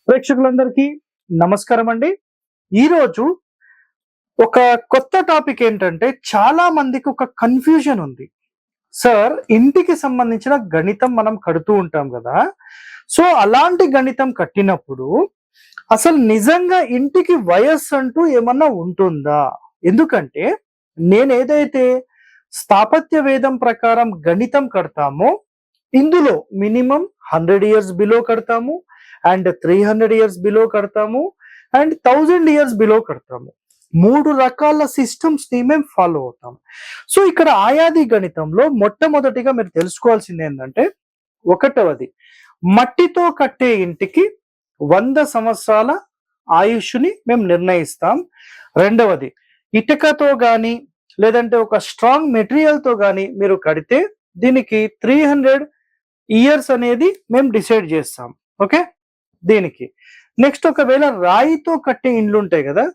ప్రేక్షకులందరికీ నమస్కారం అండి. ఈరోజు ఒక కొత్త టాపిక్ ఏంటంటే చాలా మందికి ఒక కన్ఫ్యూజన్ ఉంది. సార్, ఇంటికి సంబంధించిన గణితం మనం కడుతూ ఉంటాం కదా. సో అలాంటి గణితం కట్టినప్పుడు అసలు నిజంగా ఇంటికి వయస్సు అంటూ ఏమన్నా ఉంటుందా? ఎందుకంటే నేనేదైతే స్థాపత్య వేదం ప్రకారం గణితం కడతామో ఇందులో మినిమం 100 ఇయర్స్ బిలో కడతాము, అండ్ 300 ఇయర్స్ బిలో కడతాము, అండ్ 1000 ఇయర్స్ బిలో కడతాము. 3 రకాల సిస్టమ్స్ ని మేము ఫాలో అవుతాం. సో ఇక్కడ ఆయాది గణితంలో మొట్టమొదటిగా మీరు తెలుసుకోవాల్సింది ఏంటంటే, ఒకటవది మట్టితో కట్టే ఇంటికి 100 సంవత్సరాల ఆయుష్ని మేము నిర్ణయిస్తాం. రెండవది ఇటుకతో గాని లేదంటే ఒక స్ట్రాంగ్ మెటీరియల్ తో గాని మీరు కడితే దీనికి 300 ఇయర్స్ అనేది మేము డిసైడ్ చేస్తాం. ఓకే, దీనికి నెక్స్ట్ ఒకవేళ రాయితో కట్టే ఇండ్లు ఉంటాయి కదా,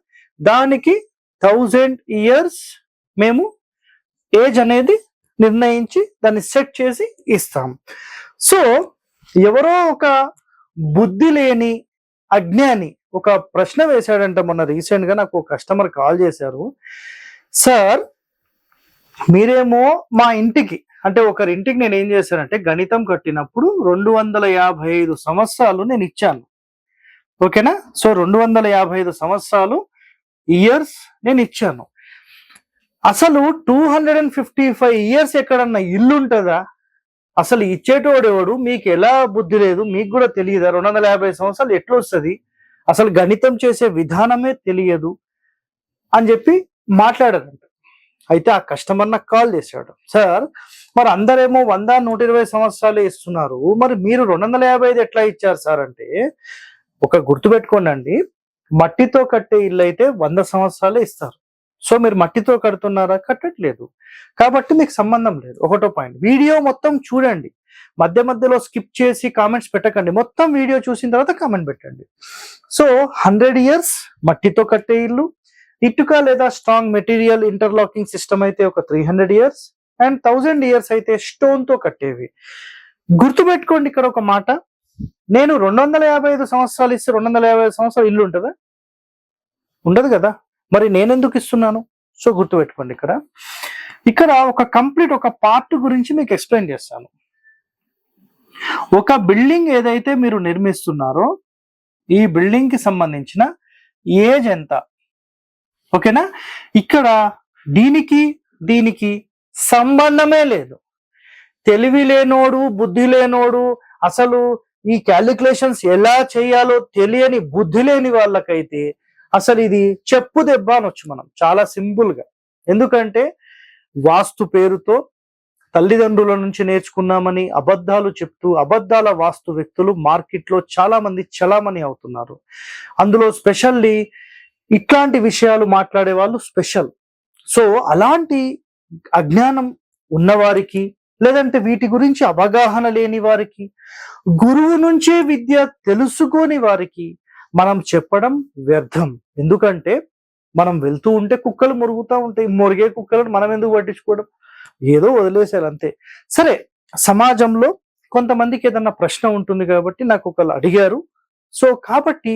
దానికి 1000 ఇయర్స్ మేము ఏజ్ అనేది నిర్ణయించి దాన్ని సెట్ చేసి ఇస్తాం. సో ఎవరో ఒక బుద్ధి లేని అజ్ఞాని ఒక ప్రశ్న వేశాడంట. మొన్న రీసెంట్ గా నాకు ఒక కస్టమర్ కాల్ చేశారు. సార్, మీరేమో మా ఇంటికి అంటే ఒకరింటికి నేను ఏం చేశానంటే గణితం కట్టినప్పుడు 255 సంవత్సరాలు నేను ఇచ్చాను. ఓకేనా? సో 255 సంవత్సరాలు ఇయర్స్ నేను ఇచ్చాను. అసలు 255 ఇయర్స్ ఎక్కడన్నా ఇల్లు ఉంటుందా? అసలు ఇచ్చేటోడు ఎవడు? మీకు ఎలా బుద్ధి లేదు? మీకు కూడా తెలియదా? 250 సంవత్సరాలు ఎట్లా వస్తుంది? అసలు గణితం చేసే విధానమే తెలియదు అని చెప్పి మాట్లాడారంట. అయితే ఆ కస్టమర్ నాకు కాల్ చేశాడు. సార్, మరి అందరేమో 100 120 సంవత్సరాలు ఇస్తున్నారు, మరి మీరు 255 ఎట్లా ఇచ్చారు సార్ అంటే, ఒక గుర్తుపెట్టుకోండి అండి, మట్టితో కట్టే ఇల్లు అయితే 100 సంవత్సరాలే ఇస్తారు. సో మీరు మట్టితో కడుతున్నారా? కట్టట్లేదు, కాబట్టి మీకు సంబంధం లేదు. ఒకటో పాయింట్, వీడియో మొత్తం చూడండి, మధ్య మధ్యలో స్కిప్ చేసి కామెంట్స్ పెట్టకండి. మొత్తం వీడియో చూసిన తర్వాత కామెంట్ పెట్టండి. సో 100 ఇయర్స్ మట్టితో కట్టే ఇల్లు, ఇటుక లేదా స్ట్రాంగ్ మెటీరియల్ ఇంటర్లాకింగ్ సిస్టమ్ అయితే ఒక 300 ఇయర్స్, అండ్ 1000 ఇయర్స్ అయితే స్టోన్ తో కట్టేవి. గుర్తుపెట్టుకోండి ఇక్కడ ఒక మాట, నేను 255 సంవత్సరాలు ఇస్తే 255 సంవత్సరాలు ఇల్లు ఉంటుందా? ఉండదు కదా. మరి నేనెందుకు ఇస్తున్నాను? సో గుర్తుపెట్టుకోండి. ఇక్కడ ఒక కంప్లీట్ ఒక పార్ట్ గురించి మీకు ఎక్స్ప్లెయిన్ చేస్తాను. ఒక బిల్డింగ్ ఏదైతే మీరు నిర్మిస్తున్నారో ఈ బిల్డింగ్ కి సంబంధించిన ఏజ్ ఎంత? ఓకేనా? ఇక్కడ దీనికి సంబంధమే లేదు. తెలివి లేనోడు, బుద్ధి లేనోడు, అసలు ఈ క్యాలిక్యులేషన్స్ ఎలా చేయాలో తెలియని బుద్ధి లేని వాళ్ళకైతే అసలు ఇది చెప్పు దెబ్బ అనొచ్చు మనం, చాలా సింపుల్ గా. ఎందుకంటే వాస్తు పేరుతో తల్లిదండ్రుల నుంచి నేర్చుకున్నామని అబద్ధాలు చెప్తూ అబద్ధాల వాస్తు వ్యక్తులు మార్కెట్లో చాలా మంది చలామణి అవుతున్నారు. అందులో స్పెషల్లీ ఇట్లాంటి విషయాలు మాట్లాడే వాళ్ళు స్పెషల్. సో అలాంటి అజ్ఞానం ఉన్నవారికి లేదంటే వీటి గురించి అవగాహన లేని వారికి, గురువు నుంచే విద్య తెలుసుకోని వారికి మనం చెప్పడం వ్యర్థం. ఎందుకంటే మనం వెళ్తూ ఉంటే కుక్కలు మురుగుతూ ఉంటాయి, మురిగే కుక్కలను మనం ఎందుకు పట్టించుకోవడం? ఏదో వదిలేశారు అంతే. సరే, సమాజంలో కొంతమందికి ఏదన్నా ప్రశ్న ఉంటుంది కాబట్టి నాకు ఒకళ్ళు అడిగారు. సో కాబట్టి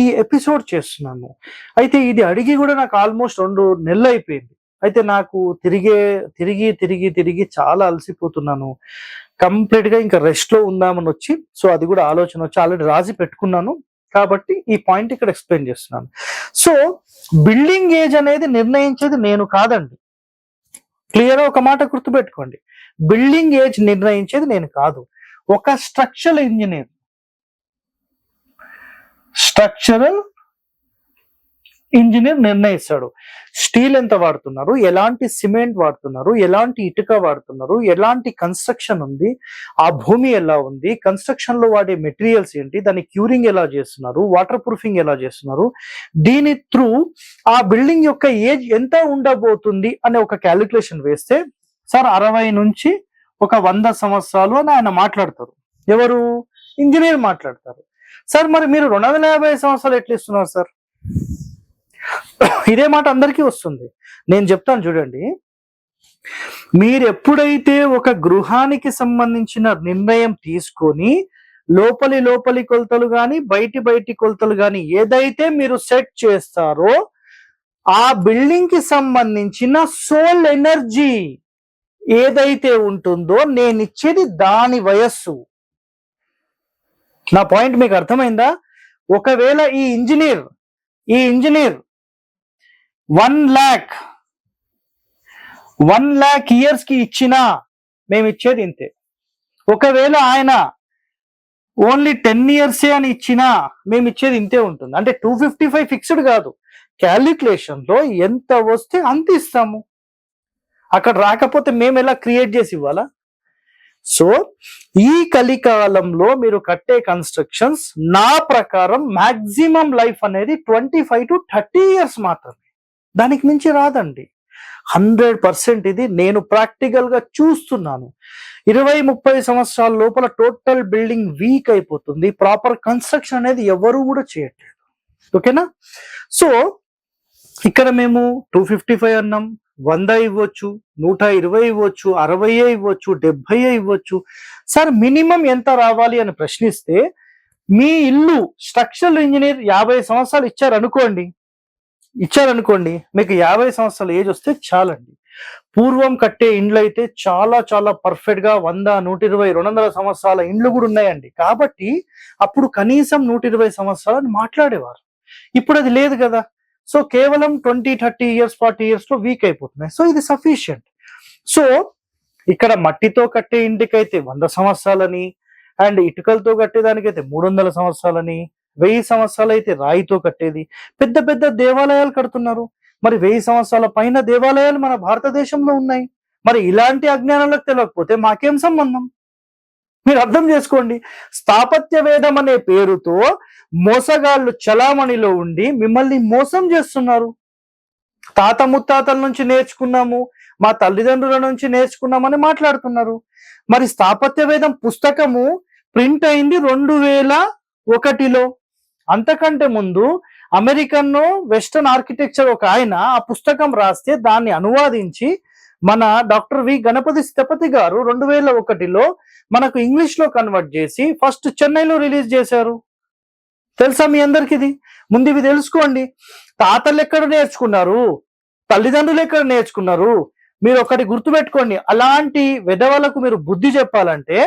ఈ ఎపిసోడ్ చేస్తున్నాను. అయితే ఇది అడిగి కూడా నాకు ఆల్మోస్ట్ 2 నెలలు అయిపోయింది. అయితే నాకు తిరిగి చాలా అలసిపోతున్నాను. కంప్లీట్ గా ఇంకా రెస్ట్ లో ఉందామని వచ్చి, సో అది కూడా ఆలోచన వచ్చి ఆల్రెడీ రాసి పెట్టుకున్నాను కాబట్టి ఈ పాయింట్ ఇక్కడ ఎక్స్ప్లెయిన్ చేస్తున్నాను. సో బిల్డింగ్ ఏజ్ అనేది నిర్ణయించేది నేను కాదండి. క్లియర్ ఒక మాట గుర్తుపెట్టుకోండి, బిల్డింగ్ ఏజ్ నిర్ణయించేది నేను కాదు, ఒక స్ట్రక్చరల్ ఇంజనీర్ నిర్ణయిస్తాడు. స్టీల్ ఎంత వాడుతున్నారు, ఎలాంటి సిమెంట్ వాడుతున్నారు, ఎలాంటి ఇటుక వాడుతున్నారు, ఎలాంటి కన్స్ట్రక్షన్ ఉంది, ఆ భూమి ఎలా ఉంది, కన్స్ట్రక్షన్ లో వాడే మెటీరియల్స్ ఏంటి, దాని క్యూరింగ్ ఎలా చేస్తున్నారు, వాటర్ ప్రూఫింగ్ ఎలా చేస్తున్నారు, దీని త్రూ ఆ బిల్డింగ్ యొక్క ఏజ్ ఎంత ఉండబోతుంది అనే ఒక క్యాలిక్యులేషన్ వేస్తే, సార్ 60 నుంచి ఒక 100 సంవత్సరాలు అని ఆయన మాట్లాడతారు. ఎవరు? ఇంజనీర్ మాట్లాడతారు. సార్, మరి మీరు 250 సంవత్సరాలు ఎట్లా ఇస్తున్నారు సార్? ఇదే మాట అందరికీ వస్తుంది. నేను చెప్తాను చూడండి, మీరు ఎప్పుడైతే ఒక గృహానికి సంబంధించిన నిర్ణయం తీసుకొని లోపలి కొలతలు కానీ బయటి కొలతలు కానీ ఏదైతే మీరు సెట్ చేస్తారో ఆ బిల్డింగ్ కి సంబంధించిన సోల్ ఎనర్జీ ఏదైతే ఉంటుందో నేను ఇచ్చేది దాని వయస్సు. నా పాయింట్ మీకు అర్థమైందా? ఒకవేళ ఈ ఇంజనీర్ 1 lakh ఇయర్స్ కి ఇచ్చినా మేము ఇచ్చేది ఇంతే. ఒకవేళ ఆయన ఓన్లీ 10 years అని ఇచ్చినా మేము ఇచ్చేది ఇంతే ఉంటుంది. అంటే 255 ఫిక్స్డ్ కాదు, క్యాలిక్యులేషన్ లో ఎంత వస్తే అంత ఇస్తాము. అక్కడ రాకపోతే మేము ఎలా క్రియేట్ చేసి ఇవ్వాలా? సో ఈ కలికాలంలో మీరు కట్టే కన్స్ట్రక్షన్స్ నా ప్రకారం మాక్సిమం లైఫ్ అనేది 25 to 30 years మాత్రమే, దానికి మించి రాదండి. 100% ఇది నేను ప్రాక్టికల్ గా చూస్తున్నాను. 20-30 సంవత్సరాల లోపల టోటల్ బిల్డింగ్ వీక్ అయిపోతుంది. ప్రాపర్ కన్స్ట్రక్షన్ అనేది ఎవరు కూడా చేయట్లేదు. ఓకేనా? సో ఇక్కడ మేము 255 అన్నాం, 100 ఇవ్వచ్చు, 120 ఇవ్వచ్చు, 60 ఇవ్వచ్చు, 70 ఇవ్వచ్చు. సార్ మినిమం ఎంత రావాలి అని ప్రశ్నిస్తే, మీ ఇల్లు స్ట్రక్చరల్ ఇంజనీర్ 50 సంవత్సరాలు ఇచ్చారనుకోండి, మీకు 50 సంవత్సరాల ఏజ్ వస్తే చాలండి. పూర్వం కట్టే ఇండ్లు అయితే చాలా చాలా పర్ఫెక్ట్ గా 100, 120, 200 సంవత్సరాల ఇండ్లు కూడా ఉన్నాయండి. కాబట్టి అప్పుడు కనీసం 120 సంవత్సరాలు మాట్లాడేవారు. ఇప్పుడు అది లేదు కదా. సో కేవలం 20, 30 years, 40 years లో వీక్ అయిపోతున్నాయి. సో ఇది సఫిషియంట్. సో ఇక్కడ మట్టితో కట్టే ఇంటికైతే 100 సంవత్సరాలని, అండ్ ఇటుకలతో కట్టేదానికైతే 300 సంవత్సరాలని, 1000 సంవత్సరాలు అయితే రాయితో కట్టేది. పెద్ద పెద్ద దేవాలయాలు కడుతున్నారు. మరి 1000 సంవత్సరాల పైన దేవాలయాలు మన భారతదేశంలో ఉన్నాయి. మరి ఇలాంటి అజ్ఞానాలకు తెలియకపోతే మాకేం సంబంధం? మీరు అర్థం చేసుకోండి. స్థాపత్య వేదం అనే పేరుతో మోసగాళ్ళు చలామణిలో ఉండి మిమ్మల్ని మోసం చేస్తున్నారు. తాత ముత్తాతల నుంచి నేర్చుకున్నాము, మా తల్లిదండ్రుల నుంచి నేర్చుకున్నామని మాట్లాడుతున్నారు. మరి స్థాపత్య వేదం పుస్తకము ప్రింట్ అయింది 2001లో. అంతకంటే ముందు అమెరికన్ వెస్టర్న్ ఆర్కిటెక్చర్ ఒక ఆయన ఆ పుస్తకం రాస్తే దాన్ని అనువాదించి మన డాక్టర్ వి గణపతి స్థపతి గారు 2001లో మనకు ఇంగ్లీష్ లో కన్వర్ట్ చేసి ఫస్ట్ చెన్నైలో రిలీజ్ చేశారు. తెలుసా మీ అందరికి ఇది? ముందు ఇవి తెలుసుకోండి. తాతలు ఎక్కడ నేర్చుకున్నారు, తల్లిదండ్రులు ఎక్కడ నేర్చుకున్నారు? మీరు ఒకటి గుర్తుపెట్టుకోండి, అలాంటి వెధవలకు మీరు బుద్ధి చెప్పాలంటే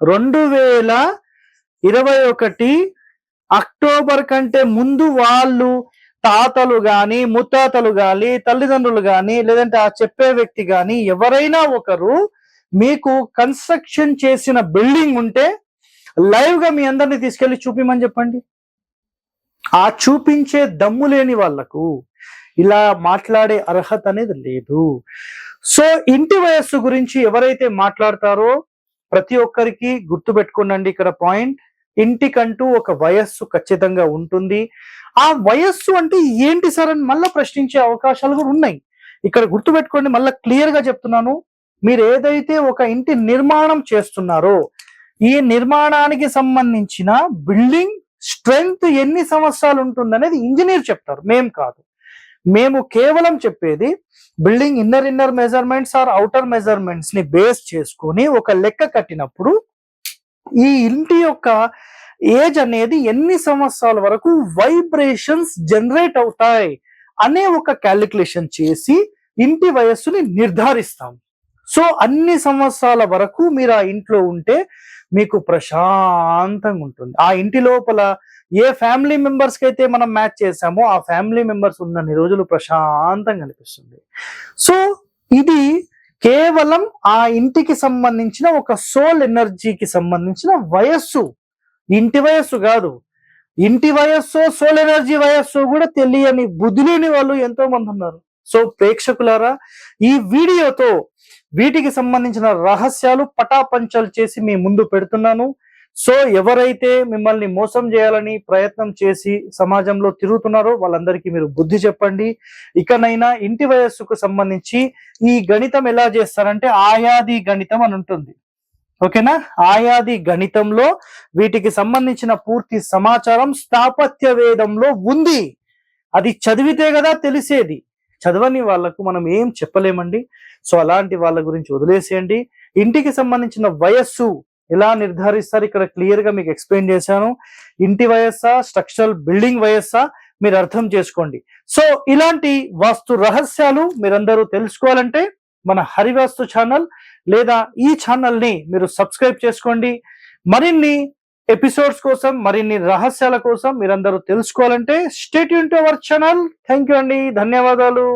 2021 అక్టోబర్ కంటే ముందు వాళ్ళు తాతలు గాని, ముత్తాతలు గాని, తల్లిదండ్రులు గాని, లేదంటే ఆ చెప్పే వ్యక్తి గాని ఎవరైనా ఒకరు మీకు కన్స్ట్రక్షన్ చేసిన బిల్డింగ్ ఉంటే లైవ్ గా మీ అందరినీ తీసుకెళ్లి చూపిమని చెప్పండి. ఆ చూపించే దమ్ము లేని వాళ్లకు ఇలా మాట్లాడే అర్హత అనేది లేదు. సో ఇంటి వయస్సు గురించి ఎవరైతే మాట్లాడతారో ప్రతి ఒక్కరికి గుర్తు పెట్టుకోండి ఇక్కడ పాయింట్. ఇంటికంటూ ఒక వయస్సు ఖచ్చితంగా ఉంటుంది. ఆ వయస్సు అంటే ఏంటి సార్ అని మళ్ళీ ప్రశ్నించే అవకాశాలు కూడా ఉన్నాయి. ఇక్కడ గుర్తుపెట్టుకోండి, మళ్ళీ క్లియర్ గా చెప్తున్నాను. మీరు ఏదైతే ఒక ఇంటి నిర్మాణం చేస్తున్నారో ఈ నిర్మాణానికి సంబంధించిన బిల్డింగ్ స్ట్రెంగ్త్ ఎన్ని సంవత్సరాలు ఉంటుంది అనేది ఇంజనీర్ చెప్తారు, మేం కాదు. మేము కేవలం చెప్పేది building inner measurements or outer measurements ని బేస్ చేసుకొని ఒక లెక్క కట్టినప్పుడు ఈ ఇంటి యొక్క ఏజ్ అనేది ఎన్ని సంవత్సరాల వరకు వైబ్రేషన్స్ జనరేట్ అవుతాయి అనే ఒక క్యాలిక్యులేషన్ చేసి ఇంటి వయస్సుని నిర్ధారిస్తాం. సో అన్ని సంవత్సరాల వరకు మీరు ఆ ఇంట్లో ఉంటే మీకు ప్రశాంతంగా ఉంటుంది. ఆ ఇంటి లోపల ఏ ఫ్యామిలీ మెంబర్స్ కి అయితే మనం మ్యాచ్ చేసామో ఆ ఫ్యామిలీ మెంబర్స్ ఉన్నన్ని రోజులు ప్రశాంతంగా అనిపిస్తుంది. సో ఇది కేవలం ఆ ఇంటికి సంబంధించిన ఒక సోల్ ఎనర్జీకి సంబంధించిన వయస్సు, ఇంటి వయస్సు కాదు. ఇంటి వయస్సు, సోల్ ఎనర్జీ వయస్సు కూడా తెలియని బుద్ధి లేని వాళ్ళు ఎంతో మంది ఉన్నారు. సో ప్రేక్షకులారా, ఈ వీడియోతో వీటికి సంబంధించిన రహస్యాలు పటాపంచలు చేసి మీ ముందు పెడుతున్నాను. సో ఎవరైతే మిమ్మల్ని మోసం చేయాలని ప్రయత్నం చేసి సమాజంలో తిరుగుతున్నారో వాళ్ళందరికీ మీరు బుద్ధి చెప్పండి. ఇకనైనా ఇంటి వయస్సుకు సంబంధించి ఈ గణితం ఎలా చేస్తారంటే ఆయాది గణితం అని ఉంటుంది. ఓకేనా? ఆయాది గణితంలో వీటికి సంబంధించిన పూర్తి సమాచారం స్థాపత్య వేదంలో ఉంది. అది చదివితే కదా తెలిసేది. చదవని వాళ్లకు మనం ఏం చెప్పలేమండి. సో అలాంటి వాళ్ళ గురించి వదిలేసేయండి. ఇంటికి సంబంధించిన వయస్సు ఎలా నిర్ధారిస్తారు ఇక్కడ క్లియర్ గా మీకు ఎక్స్ప్లెయిన్ చేశాను. ఇంటి వయస్సా, స్ట్రక్చరల్ బిల్డింగ్ వయస్సా మీరు అర్థం చేసుకోండి. సో ఇలాంటి వాస్తు రహస్యాలు మీరందరూ తెలుసుకోవాలంటే మన హరివాస్తు ఛానల్ లేదా ఈ ఛానల్ ని మీరు సబ్స్క్రైబ్ చేసుకోండి. మరిన్ని ఎపిసోడ్స్ కోసం, మరిన్ని రహస్యాల కోసం మీరందరూ తెలుసుకోవాలంటే stay tune to our channel. Thank you అండి, ధన్యవాదాలు.